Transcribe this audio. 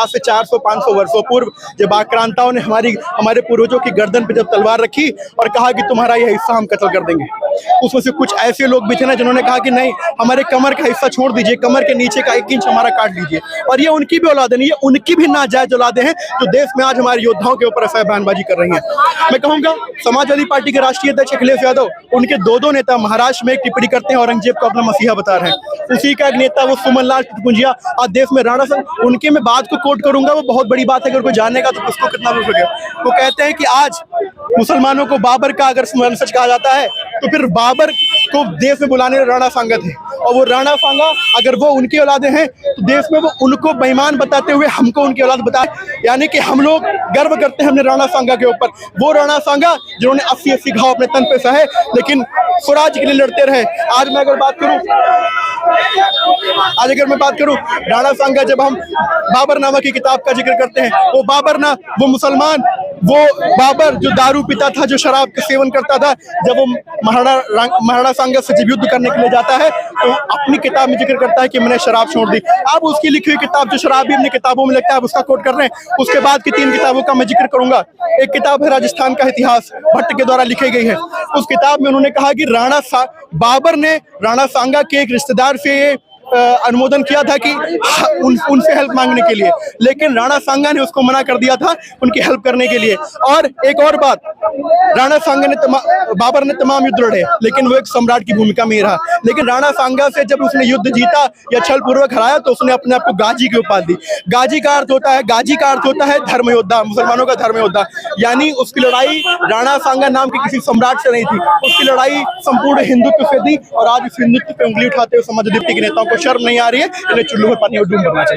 आज से 400-500 वर्षों पूर्व जब आक्रांताओं ने हमारे पूर्वजों की गर्दन पे जब तलवार रखी और कहा कि तुम्हारा यह हिस्सा हम कत्ल कर देंगे, उसमें से कुछ ऐसे लोग भी थे ना जिन्होंने कहा कि नहीं, हमारे कमर का हिस्सा छोड़ दीजिए, कमर के नीचे का 1 इंच हमारा काट लीजिए। और ये उनकी भी औलादे नहीं, ये उनकी भी नाजायज औलादे हैं जो देश में आज हमारे योद्धाओं के ऊपर ऐसा बयानबाजी कर रही हैं। मैं कहूंगा समाजवादी पार्टी के राष्ट्रीय अध्यक्ष अखिलेश यादव, उनके दो नेता महाराष्ट्र में एक टिप्पणी करते हैं, औरंगजेब को अपना मसीहा बता रहे हैं। उसी का एक नेता वो सुमन लाल टुटपुंजिया आज देश में राणा संघ, उनके मैं बात को कोट करूंगा, वो बहुत बड़ी बात है, अगर कोई जानने का तो उसको कितना दुख लगे। वो कहते हैं कि आज मुसलमानों को बाबर का अगर वंशज कहा जाता है तो फिर बाबर को देश में बुलाने राणा सांगा थे, और वो राणा सांगा अगर वो उनकी औलादे हैं तो देश में वो उनको बेईमान बताते हुए हमको उनकी औलाद बताए। यानी कि हम लोग गर्व करते हैं अपने राणा सांगा के ऊपर, वो राणा सांगा जिन्होंने 80-80 घाव अपने तन पे सहे लेकिन स्वराज के लिए लड़ते रहे। आज मैं बात करूं राणा सांगा, जब हम बाबर नामा की किताब का जिक्र करते हैं, वो बाबर ना, वो मुसलमान, वो बाबर जो दारू पीता था, जो शराब का सेवन करता था, जब वो महाराणा सांगा से जब युद्ध करने के लिए जाता है तो अपनी किताब में जिक्र करता है कि मैंने शराब छोड़ दी। अब उसकी लिखी हुई किताब जो शराब भी अपनी किताबों में लगता है, उसका कोट कर रहे हैं। उसके बाद की 3 किताबों का मैं जिक्र करूंगा। एक किताब है राजस्थान का इतिहास, भट्ट के द्वारा लिखी गई है। उस किताब में उन्होंने कहा कि बाबर ने राणा सांगा के एक रिश्तेदार से ये अनुमोदन किया था कि उनसे हेल्प मांगने के लिए, लेकिन राणा सांगा ने उसको मना कर दिया था उनकी हेल्प करने के लिए। और एक और बात, राणा सांगा ने बाबर ने तमाम युद्ध लड़े लेकिन वो एक सम्राट की भूमिका में ही रहा, लेकिन राणा सांगा से जब उसने युद्ध जीता या छल पूर्वक हराया तो उसने अपने आप को गाजी की उपाधि दी। गाजी का अर्थ होता है धर्म योद्धा, मुसलमानों का धर्म योद्धा। यानी उसकी लड़ाई राणा सांगा नाम के किसी सम्राट से नहीं थी, उसकी लड़ाई संपूर्ण हिंदुत्व से थी। और आज इस हिंदुत्व पे उंगली उठाते हुए समाजवादी के नेताओं को शर्म नहीं आ रही है, इन्हें चुल्लू में पानी और डूब मरना चाहिए।